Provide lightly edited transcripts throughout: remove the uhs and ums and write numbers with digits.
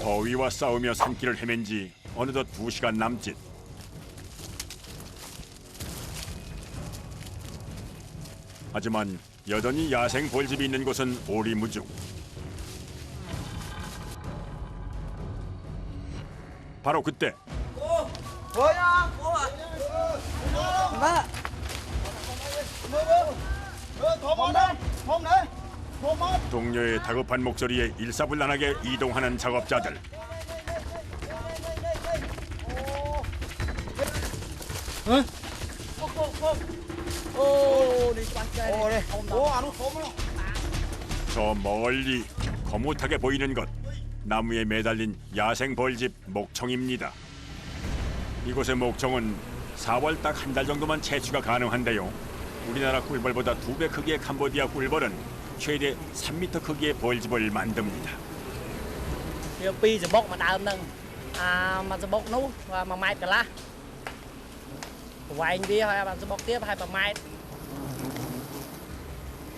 더위와 싸우며 산길을 헤맨 지 어느덧 2시간 남짓. 하지만 여전히 야생 벌집이 있는 곳은 오리무중. 바로 그때 동료의 다급한 목소리에 일사불란하게 이동하는 작업자들. 저 멀리 거뭇하게 보이는 것, 나무에 매달린 야생 벌집 목청입니다. 이곳의 목청은 4월 딱 한 달 정도만 채취가 가능한데요. 우리나라 꿀벌보다 2배 크기의 캄보디아 꿀벌은 최대 3m 크기의 벌집을 만듭니다.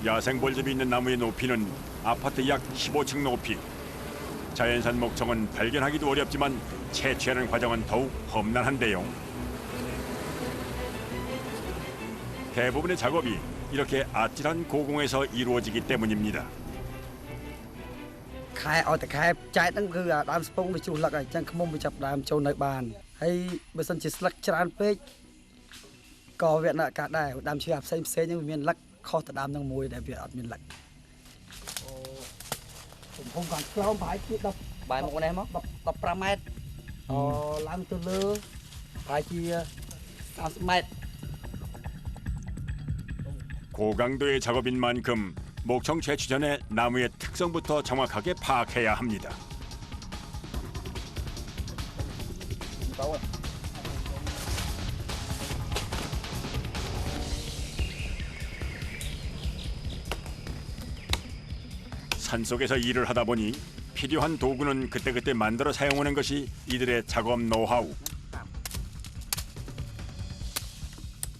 야생 벌집이 있는 나무의 높이는 아파트 약 15층 높이. 자연산 목청은 발견하기도 어렵지만 채취하는 과정은 더욱 험난한데요. 대부분의 작업이 이렇게 아찔한 고공에서 이루어지기 때문입니다. 고강도의 작업인 만큼 목청 채취 전에 나무의 특성부터 정확하게 파악해야 합니다. 산속에서 일을 하다 보니 필요한 도구는 그때그때 만들어 사용하는 것이 이들의 작업 노하우.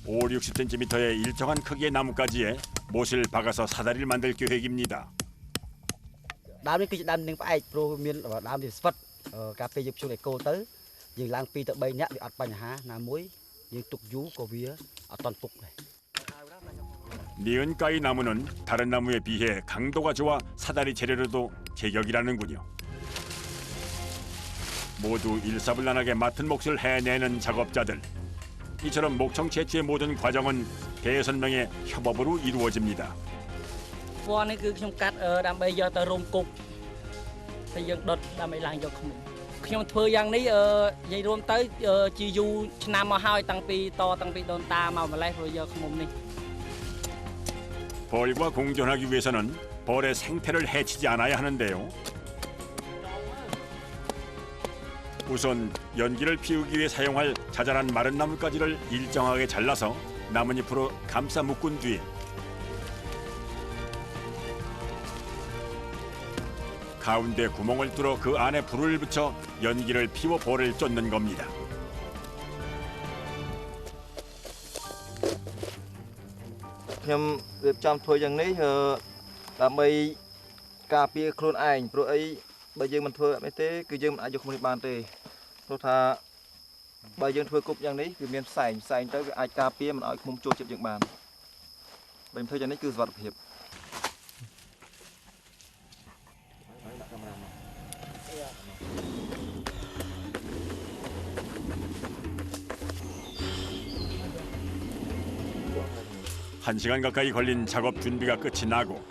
50-60cm의 일정한 크기의 나무가지에 못을 박아서 사다리를 만들 계획입니다. 니은가이 나무는 다른 나무에 비해 강도가 좋아 사다리 재료로도 제격이라는군요. 모두 일사불란하게 맡은 몫을 해내는 작업자들. 이처럼 목청 채취의 모든 과정은 대여섯 명의 협업으로 이루어집니다. 벌과 공존하기 위해서는 벌의 생태를 해치지 않아야 하는데요. 우선 연기를 피우기 위해 사용할 자잘한 마른 나뭇가지를 일정하게 잘라서 나뭇잎으로 감싸 묶은 뒤 가운데 구멍을 뚫어 그 안에 불을 붙여 연기를 피워 벌을 쫓는 겁니다.ខ្ញុំរៀបចំធ្វើយ៉ាងនេះដើម្បីការពារខ្លួនឯងព្រោះអីបើយើងមិនធ្វើអត់នេះទេគឺយើងមិនអាចយកខ្លួនបានទេព្រោះថាបើយើងធ្វើគប់យ៉ាងនេះវាមានផ្សែងទៅវាអាចការពារមិនឲ្យឃុំចូលចិត្តយើងបានបើខ្ញុំធ្វើយ៉ាងនេះគឺសុវត្ថិភាព 1시간 가까이 걸린 작업 준비가 끝이 나고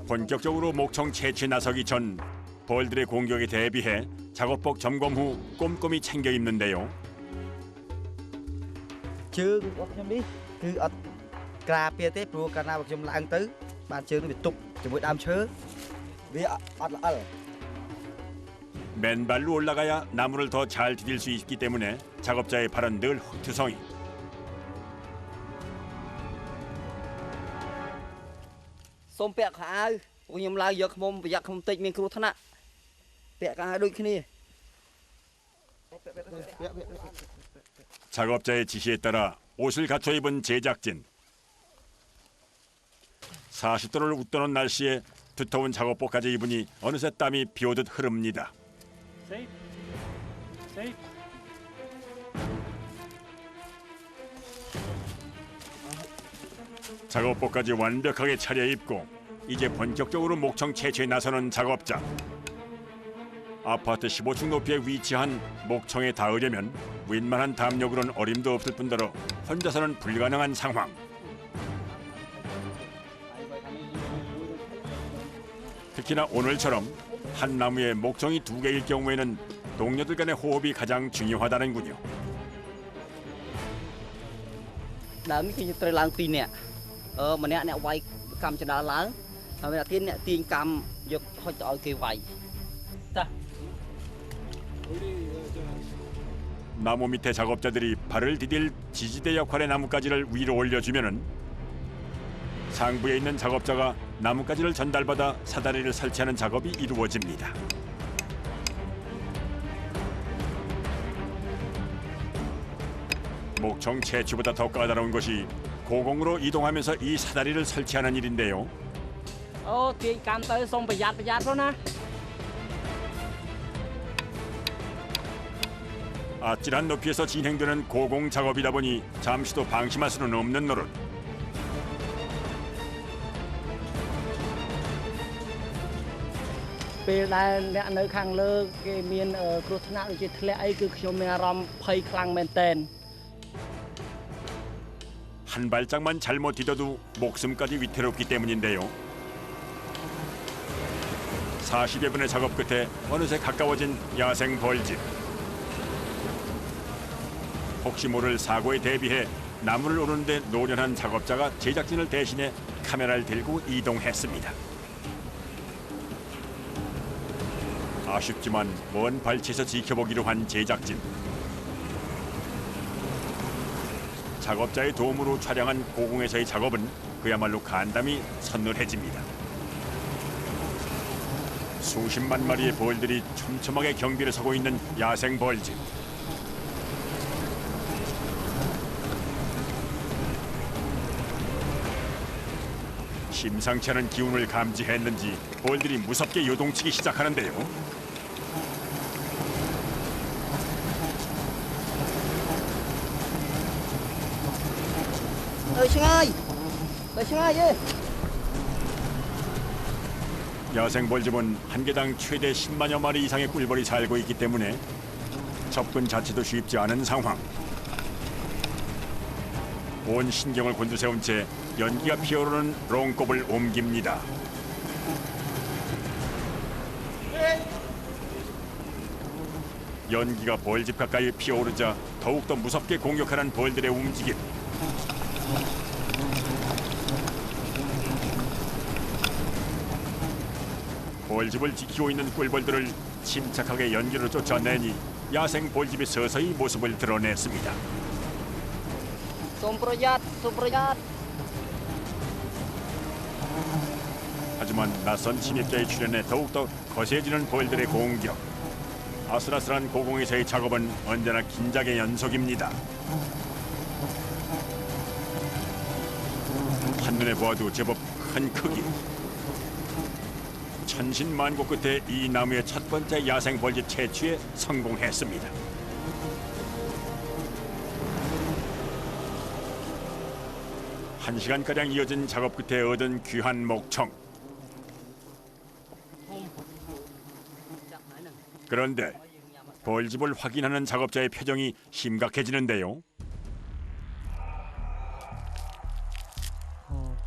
본격적으로 목청 채취에 나서기 전 벌들의 공격에 대비해 작업복 점검 후 꼼꼼히 챙겨 입는데요. 맨발로 올라가야 나무를 더 잘 디딜 수 있기 때문에 작업자의 발은 늘 흙투성이. 작업자의 지시에 따라 옷을 갖춰 입은 제작진. 40도를 웃도는 날씨에 두터운 작업복까지 입으니 어느새 땀이 비오듯 흐릅니다. 작업복까지 완벽하게 차려입고 이제 본격적으로 목청 채취에 나서는 작업자. 아파트 15층 높이에 위치한 목청에 닿으려면 웬만한 담력으로는 어림도 없을 뿐더러 혼자서는 불가능한 상황. 특히나 오늘처럼 한 나무에 목청이 2개일 경우에는 동료들 간의 호흡이 가장 중요하다는군요. Đợt cái trời lang pin nè, mà nè quay cầm cho nó lớn, mà tiên cầm giật hơi tội kia quay. 나무 밑에 작업자들이 발을 디딜 지지대 역할의 나뭇가지를 위로 올려주면은 상부에 있는 작업자가 나뭇가지를 전달받아 사다리를 설치하는 작업이 이루어집니다. 목청 채취보다 더 까다로운 것이 고공으로 이동하면서 이 사다리를 설치하는 일인데요. Tiên cầm tới xong phải giặt luôn á. 아찔한 높이에서 진행되는 고공 작업이다 보니 잠시도 방심할 수는 없는 노릇.ពេលដែលអ្នកនៅខាងលើគេមានគ្រោះថ្នាក់ដូចជាធ្លាក់អីគឺខ្ញុំមានអារម្មណ៍ភ័យខ្លាំងមែនទែន 한 발짝만 잘못 디뎌도 목숨까지 위태롭기 때문인데요. 40여 분의 작업 끝에 어느새 가까워진 야생 벌집. 혹시 모를 사고에 대비해 나무를 오르는데 노련한 작업자가 제작진을 대신해 카메라를 들고 이동했습니다. 아쉽지만 먼 발치에서 지켜보기로 한 제작진. 작업자의 도움으로 촬영한 고공에서의 작업은 그야말로 간담이 서늘해집니다. 수십만 마리의 벌들이 촘촘하게 경비를 서고 있는 야생 벌집. 심상치 않은 기운을 감지했는지 벌들이 무섭게 요동치기 시작하는데요.ឆ្ងាយ 야생 벌집은 한 개당 최대 10만여 마리 이상의 꿀벌이 살고 있기 때문에 접근 자체도 쉽지 않은 상황. 온 신경을 곤두세운 채 연기가 피어오르는 롱꼽을 옮깁니다. 연기가 벌집 가까이 피어오르자 더욱더 무섭게 공격하는 벌들의 움직임. 벌집을 지키고 있는 꿀벌들을 침착하게 연기로 쫓아내니 야생 벌집이 서서히 모습을 드러냈습니다.សូមប្រយ័ត្ន 하지만 낯선 침입자의 출현에 더욱더 거세지는 벌들의 공격. 아슬아슬한 고공에서의 작업은 언제나 긴장의 연속입니다. 한눈에 보아도 제법 큰 크기. 천신만고 끝에 이 나무의 첫 번째 야생 벌집 채취에 성공했습니다. 한 시간가량 이어진 작업 끝에 얻은 귀한 목청. 그런데 벌집을 확인하는 작업자의 표정이 심각해지는데요.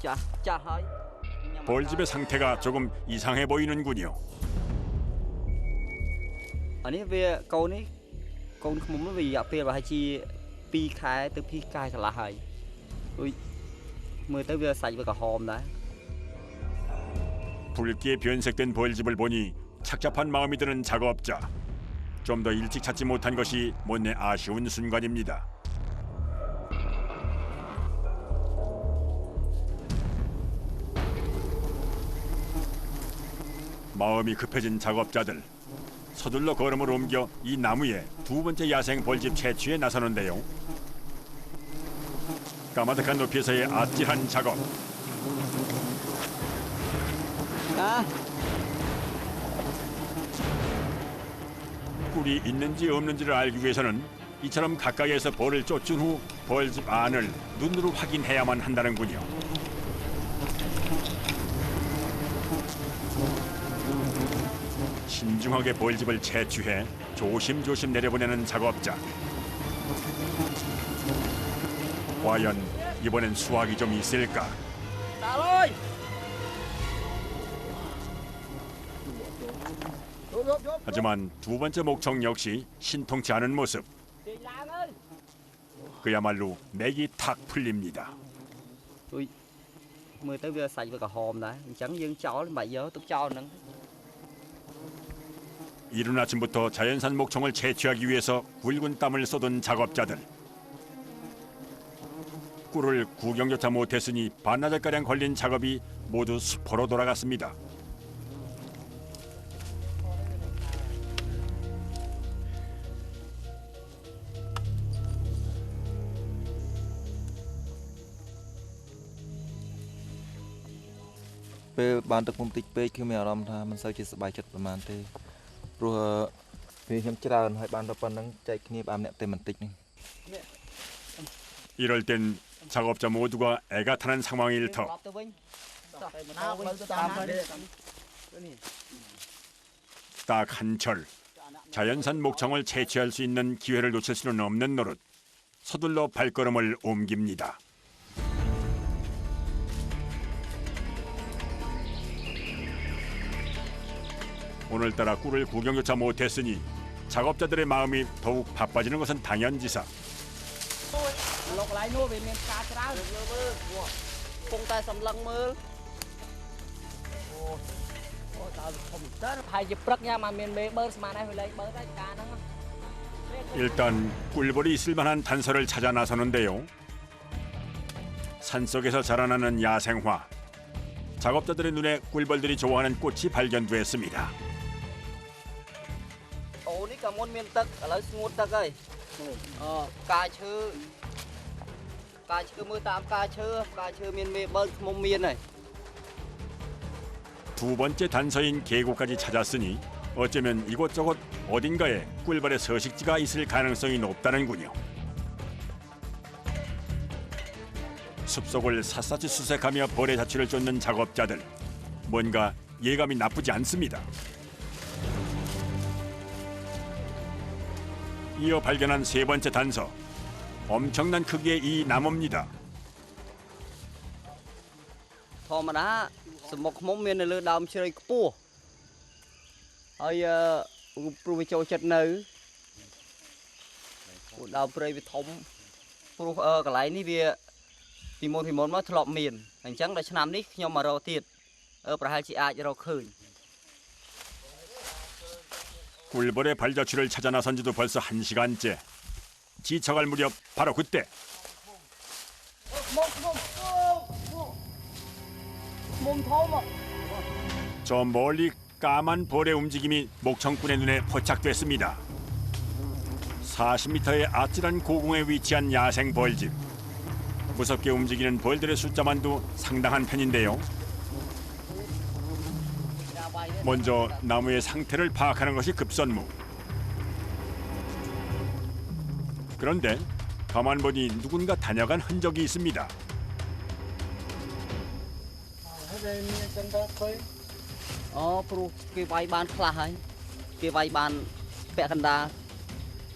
ចាស់ហើយ 벌집의 상태가 조금 이상해 보이는군요. 아니 왜កូនឃ្មុំនោះវារយៈពេលប្រហែលជា2ខែទៅ2ខែកន្លះហើយដូចមើលទៅវាសាច់វាក្រហមដែរ 붉게 변색된 벌집을 보니 착잡한 마음이 드는 작업자. 좀 더 일찍 찾지 못한 것이 못내 아쉬운 순간입니다. 마음이 급해진 작업자들. 서둘러 걸음을 옮겨 이 나무에 두 번째 야생 벌집 채취에 나서는데요. 까마득한 높이에서의 아찔한 작업. 아, 꿀이 있는지 없는지를 알기 위해서는 이처럼 가까이에서 벌을 쫓은 후 벌집 안을 눈으로 확인해야만 한다는군요. 신중하게 벌집을 채취해 조심조심 내려보내는 작업자. 과연 이번엔 수확이 좀 있을까? 하지만 두 번째 목청 역시 신통치 않은 모습. 그야말로 맥이 탁 풀립니다. ui, mưa tới vừa sạch với cả hòm đấy, chẳng dương chó mà giờ tôi cho nâng. 이른 아침부터 자연산 목청을 채취하기 위해서 굵은 땀을 쏟은 작업자들. 꿀을 구경조차 못했으니 반나절가량 걸린 작업이 모두 수포로 돌아갔습니다.ពេលបានទឹកមុំតិចពេកគឺមានអារម្មណ៍ថាមិនសូវជាសប្បាយចិត្តប្រហែលទេព្រោះពេលខ្ញុំច្រើនហើយបានតែប៉ុណ្្នឹងចែកគ្នាបានម្នាក់តែបន្តិចហ្នឹង 이럴 땐 작업자 모두가 애가 타는 상황일 터. 딱 한철 자연산 목청을 채취할 수 있는 기회를 놓칠 수는 없는 노릇. 서둘러 발걸음을 옮깁니다. 오늘따라 꿀을 구경조차 못했으니 작업자들의 마음이 더욱 바빠지는 것은 당연지사. Lộc lại nuôi về miền cá trao. Cùng tay sầm lăng mơ. Ôi tao không tới phải dịp rất nha mà miền bê bơ mà này phải lấy bơ cái cá nó. 일단 꿀벌이 있을 만한 단서를 찾아 나서는데요. 산속에서 자라나는 야생화. 작업자들의 눈에 꿀벌들이 좋아하는 꽃이 발견됐습니다. Ồ ní cả môn miền tắc, ở lấy ngôn tắc ơi. Cá chư mưa tam cá chư miền bê bơ mông miền này. 두 번째 단서인 계곡까지 찾았으니 어쩌면 이곳저곳 어딘가에 꿀벌의 서식지가 있을 가능성이 높다는군요. 숲속을 샅샅이 수색하며 벌의 자취를 쫓는 작업자들. 뭔가 예감이 나쁘지 않습니다. 이어 발견한 세 번째 단서. 엄청난 크기의 이 나무입니다. Thò mà đá, sầm một mông miền này lừa đảo chơi cua. Ơi, pru châu chật nữ. Đào prey bị thống. Pru cái lại ní về. Thì môn mới thọp miền. Hành trắng đã năm ní nhưng mà rau tiệt. Bà hai chị ai cho rau khơi. 꿀벌의 발자취를 찾아 나선 지도 벌써 1시간째. 지쳐갈 무렵 바로 그때 저 멀리 까만 벌의 움직임이 목청꾼의 눈에 포착됐습니다. 40m의 아찔한 고공에 위치한 야생 벌집. 무섭게 움직이는 벌들의 숫자만도 상당한 편인데요. 먼저 나무의 상태를 파악하는 것이 급선무. 그런데 가만 보니 누군가 다녀간 흔적이 있습니다. Pru cái vai ban khla hay. Cái vai ban bẹ khăn đa.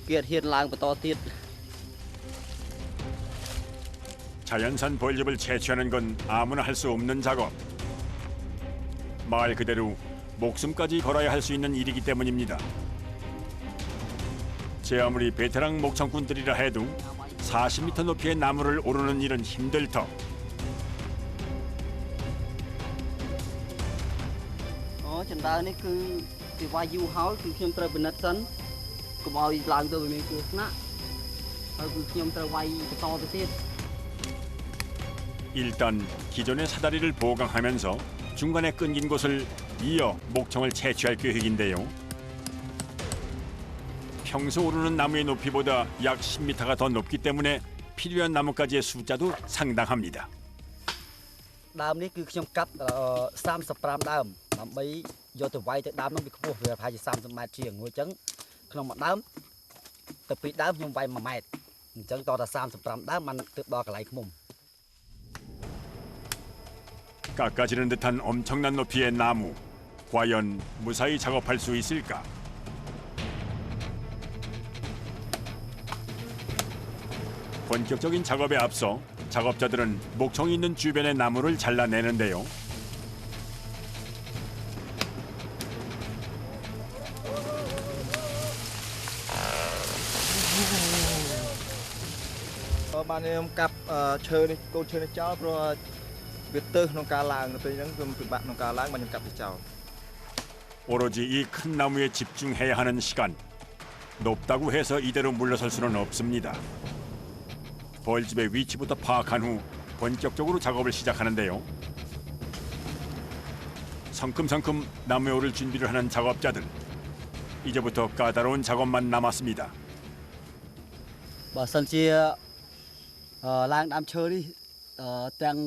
Kiệt hiền làng và to tiệt. 자연산 벌집을 채취하는 건 아무나 할 수 없는 작업. 말 그대로 목숨까지 걸어야 할 수 있는 일이기 때문입니다. 제 아무리 베테랑 목청꾼들이라 해도 40m 높이의 나무를 오르는 일은 힘들 터. Chân ta này cứ cái vai du háo cứ nhom trời bên đất sân. Cứ bao làng tôi mình cứ nã. Cứ nhom trời vai to tới tiệt. 일단 기존의 사다리를 보강하면서 중간에 끊긴 곳을 이어 목청을 채취할 계획인데요. 평소 오르는 나무의 높이보다 약 10m가 더 높기 때문에 필요한 나무까지의 숫자도 상당합니다. Đàm này cứ nhom cắt 35 đàm. ដើម្បីយកទៅវាយទៅដើមនោះវាខ្ពស់វាប្រហែលជា30ម៉ែត្រជាងមួយអញ្ចឹងក្នុងមួយដើមទៅពីដើមខ្ញុំវាយ1ម៉ែត្រអញ្ចឹងតតែ35ដើមបានទើបដល់កន្លែងឃុំ 깎아지는 듯한 엄청난 높이의 나무. 과연 무사히 작업할 수 있을까? 본격적인 작업에 앞서 작업자들은 목청이 있는 주변의 나무를 잘라내는데요. Bạn em cặp chơi này, cô chơi này cháu rồi Việt tư nông ca làng rồi tới những bạn nông ca làng mà những cặp thì cháu 오로지 이 큰 나무에 집중해야 하는 시간. 높다고 해서 이대로 물러설 수는 없습니다. 벌집의 위치부터 파악한 후 본격적으로 작업을 시작하는데요. 성큼성큼 나무에 오를 준비를 하는 작업자들. 이제부터 까다로운 작업만 남았습니다. បើសិនជាឡើងដើមឈើនេះទាំង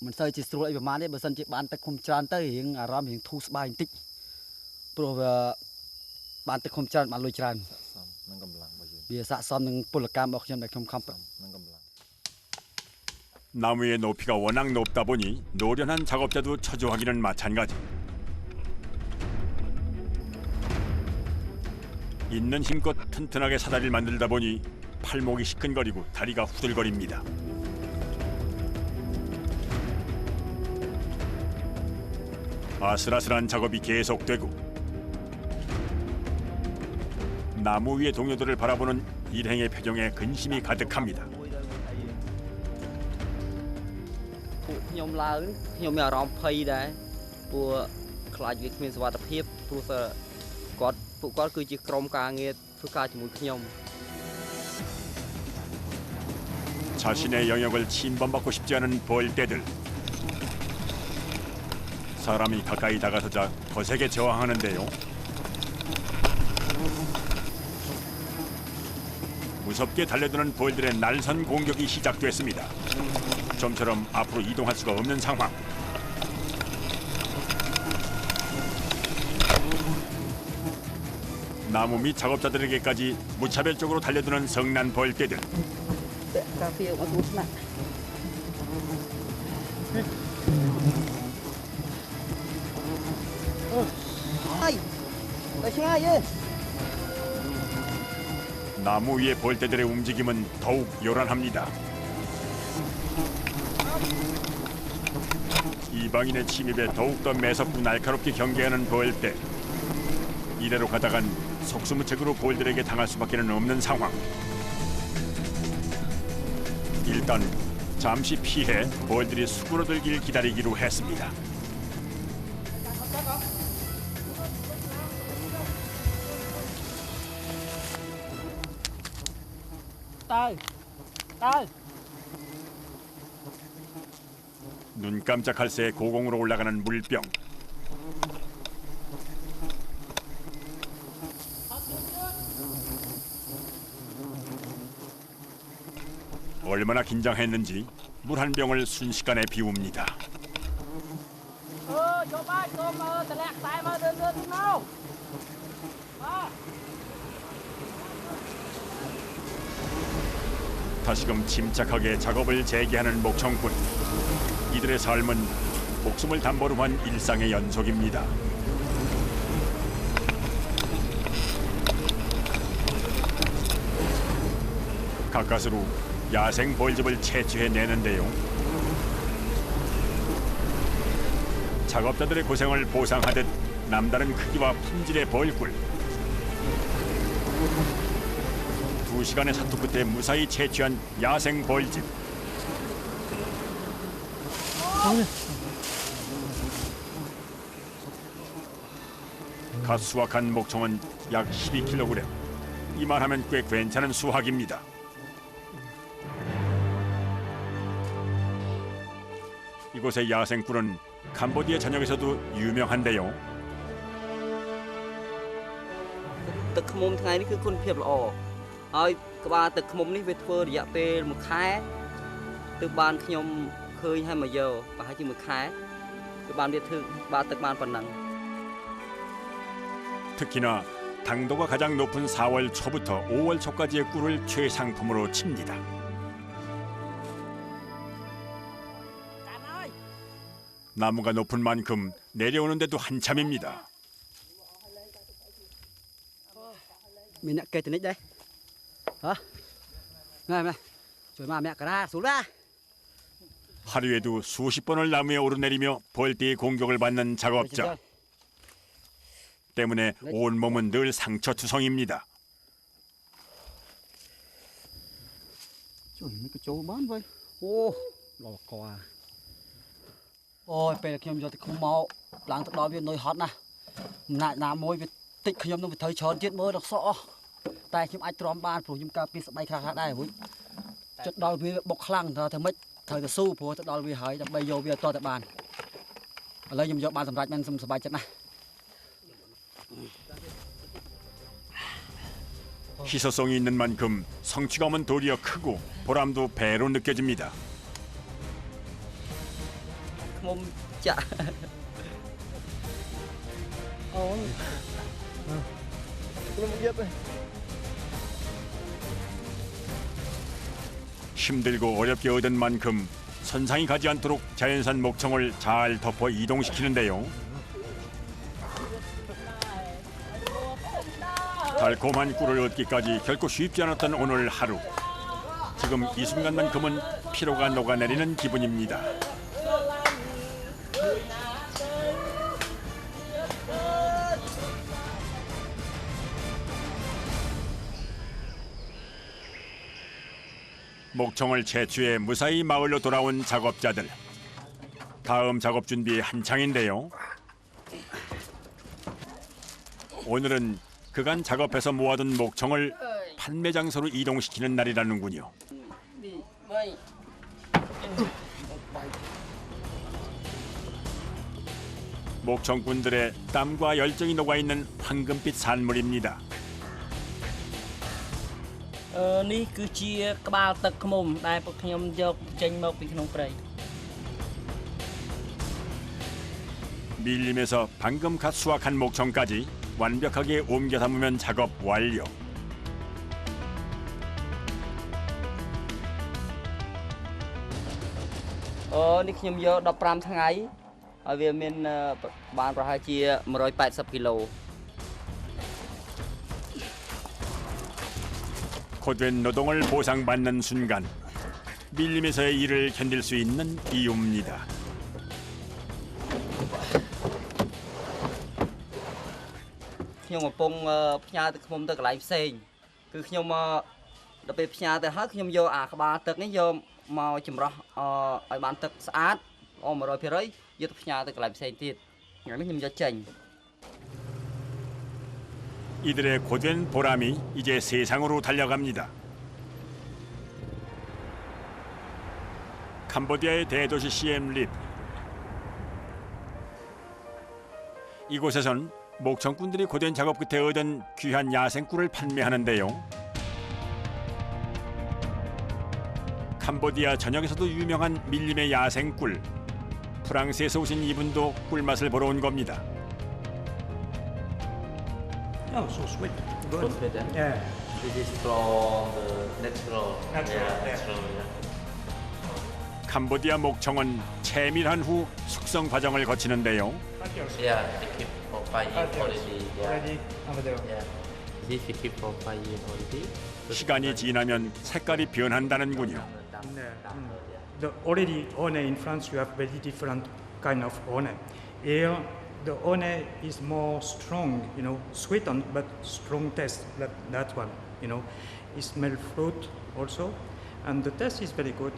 មិនសូវជាស្រួលអីប្រហែលទេបើសិនជាបានទឹកឃុំច្រើនទៅរៀងអារម្មណ៍រៀងធូរស្បើយបន្តិចព្រោះវាបានទឹកឃុំច្រើនបានលុយច្រើន Nâng cầm lăng bao nhiêu វាស័ក្តិសមនឹងពលកម្មរបស់ខ្ញុំដែលខ្ញុំខំប្រឹង Nâng cầm lăng 나무의 높이가 워낙 높다 보니 노련한 작업자도 처조하기는 마찬가지. 있는 힘껏 튼튼하게 사다리를 만들다 보니 팔목이 시큰거리고 다리가 후들거립니다. 아슬아슬한 작업이 계속되고 나무 위의 동료들을 바라보는 일행의 표정에 근심이 가득합니다. ពួកខ្ញុំឡើងខ្ញុំមានអារម្មណ៍ភ័យដែរព្រោះខ្លាចវាគ្មានសុវត្ថិភាពព្រោះពួកគាត់គឺជាក្រុមការងារធ្វើការជាមួយខ្ញុំ 자신의 영역을 침범받고 싶지 않은 벌떼들. 사람이 가까이 다가서자 거세게 저항하는데요. 무섭게 달려드는 벌들의 날선 공격이 시작됐습니다. 좀처럼 앞으로 이동할 수가 없는 상황. 나무 밑 작업자들에게까지 무차별적으로 달려드는 성난 벌떼들. កាហ្វេអត់ទូស្នាក់អើយទៅឆ្ងាយទេ 나무 위의 벌떼들의 움직임은 더욱 요란합니다. 이방인의 침입에 더욱더 매섭고 날카롭게 경계하는 벌떼. 이대로 가다간 속수무책으로 벌들에게 당할 수밖에 없는 상황. 일단 잠시 피해 벌들이 수그러들길 기다리기로 했습니다. 눈 깜짝할 새 고공으로 올라가는 물병. 얼마나 긴장했는지 물 한 병을 순식간에 비웁니다. 다시금 침착하게 작업을 재개하는 목청꾼. 이들의 삶은 목숨을 담보로 한 일상의 연속입니다. 가까스로 야생 벌집을 채취해내는데요. 작업자들의 고생을 보상하듯 남다른 크기와 품질의 벌꿀. 2시간의 사투 끝에 무사히 채취한 야생 벌집. 갓 수확한 목청은 약 12kg. 이만하면 꽤 괜찮은 수확입니다. 이곳의 야생꿀은 캄보디아 전역에서도 유명한데요. ទឹកឃ្មុំថ្ងៃនេះគឺគុណភាពល្អហើយក្បាលទឹកឃ្មុំនេះវាធ្វើរយៈពេល1ខែទើបបានខ្ញុំឃើញហើយមកយកប្រហែលជា1ខែ 그 반비에 바득만 번능. 특히나 당도가 가장 높은 4월 초부터 5월 초까지의 꿀을 최상품으로 칩니다. 나무가 높은 만큼 내려오는데도 한참입니다. Mình kê từ nít đây. Hả? Này này. Rồi mà mẹ cả ra xuống ra. 하루에도 수십 번을 나무에 오르내리며 벌떼의 공격을 받는 작업자. 때문에 온몸은 늘 상처투성입니다. Trời mấy cái chỗ bán vậy. Ô, lò cò à. Ôi, bây giờ giờ thì không mau láng tận đó viên nơi hot nè. Nại nà môi việc tịnh khi nó thấy tròn chết mơ được sọ. Tai chim ai tròn ban phủ chim cà pi bay khá đây vui. Chất đó vì bọc khăng thời mấy thời từ su phủ chất đó vì hỏi bây giờ vì to tại bàn. Lấy chim giờ bàn tầm rạch men sum sbay chất này. 희소성이 있는 만큼 성취감은 도리어 크고 보람도 배로 느껴집니다. Mồm chạ. Ôi. 그럼 이게 힘들고 어렵게 얻은 만큼 손상이 가지 않도록 자연산 목청을 잘 덮어 이동시키는데요. 달콤한 꿀을 얻기까지 결코 쉽지 않았던 오늘 하루. 지금 이 순간만큼은 피로가 녹아내리는 기분입니다. 목청을 채취해 무사히 마을로 돌아온 작업자들. 다음 작업 준비 한창인데요. 오늘은 그간 작업해서 모아둔 목청을 판매 장소로 이동시키는 날이라는군요. 목청꾼들의 땀과 열정이 녹아있는 황금빛 산물입니다. Ní cứ chiaក្បាលទឹកឃ្មុំដែលពួកខ្ញុំយកចេញមកពីក្នុងព្រៃ 밀림에서 방금 갓 수확한 목청까지 완벽하게 옮겨 담으면 작업 완료. Níខ្ញុំយក15ថ្ងៃហើយវាមានបានប្រហែលជា180 គីឡូ 고된 노동을 보상받는 순간 밀림에서의 일을 견딜 수 있는 이유입니다.ខ្ញុំកំពុងផ្ញើទឹកឃ្មុំទៅកន្លែងផ្សេងគឺខ្ញុំដល់ពេលផ្ញើទៅហើយខ្ញុំយកអាក្បាលទឹកនេះយកមកចម្រោះឲ្យបានទឹកស្អាតល្អ 100%យកទៅផ្ញើទៅកន្លែងផ្សេងទៀតថ្ងៃនេះខ្ញុំយកចេញ 이들의 고된 보람이 이제 세상으로 달려갑니다. 캄보디아의 대도시 시엠립. 이곳에선 목청꾼들이 고된 작업 끝에 얻은 귀한 야생꿀을 판매하는데요. 캄보디아 전역에서도 유명한 밀림의 야생꿀. 프랑스에서 오신 이분도 꿀맛을 보러 온 겁니다. Oh, so sweet. Good. Sweet, Yeah. This is from the natural. Natural, 캄보디아 목청은 채밀한 후 숙성 과정을 거치는데요. Yeah, they keep for 5 years already. Yeah. Already over there. Yeah. This we keep for 5 years already. 시간이 지나면 색깔이 변한다는군요. The already one in France you have very different kind of one. Here the one is more strong, you know, sweetened but strong taste. That one, you know, it smells fruit also, and the taste is very good.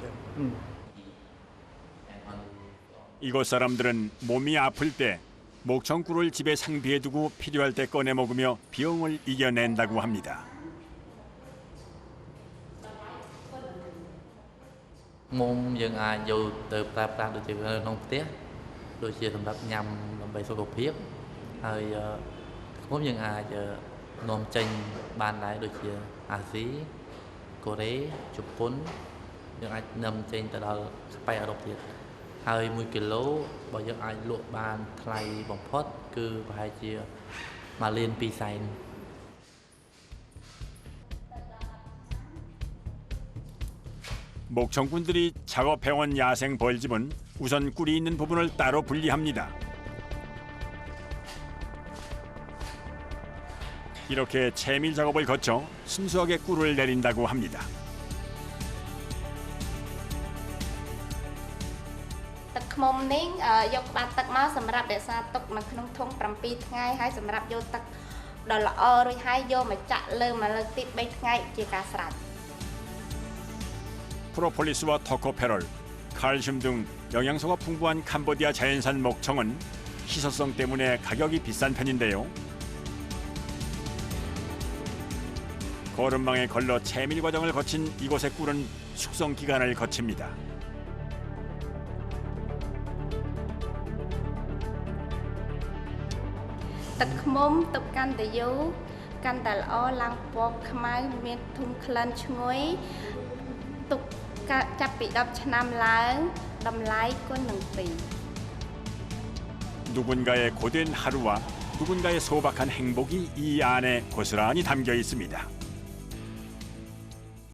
이곳 사람들은 몸이 아플 때 목청꿀을 집에 상비해두고 필요할 때 꺼내 먹으며 병을 이겨낸다고 합니다. Môn dân ai vô từ ta được chịu nông tiếc đôi chia thành đất nhằm làm bày số cục hiếp hơi môn dân ai giờ nôm chênh ban lại đôi chia Asia Korea Japan dân ai nôm chênh từ đó bay ở độc thiệt ហើយ1គីឡូបើយើងអាចលក់បានថ្លៃបំផុតគឺប្រហែលជា1លាន2សែន 목청꾼들이 작업해온 야생 벌집은 우선 꿀이 있는 부분을 따로 분리합니다. 이렇게 채밀 작업을 거쳐 순수하게 꿀을 내린다고 합니다. mồm nín dọc bàn tắc máu sầm rạp để xa tục mà không thông bầm pi ngay hay sầm rạp vô tắc đó là rồi hai vô mà chạ lơ mà lơ tít bay ngay chỉ cả sạch. 프로폴리스와 토코페롤, 칼슘 등 영양소가 풍부한 캄보디아 자연산 목청은 희소성 때문에 가격이 비싼 편인데요. 거름망에 걸러 채밀 과정을 거친 이곳의 꿀은 숙성 기간을 거칩니다. Tắc mồm tục can để dấu can để o lang bọc khai miền thùng khăn chuối tục chắp bị đập nam láng đầm lái con nâng pì. 누군가의 고된 하루와 누군가의 소박한 행복이 이 안에 고스란히 담겨 있습니다.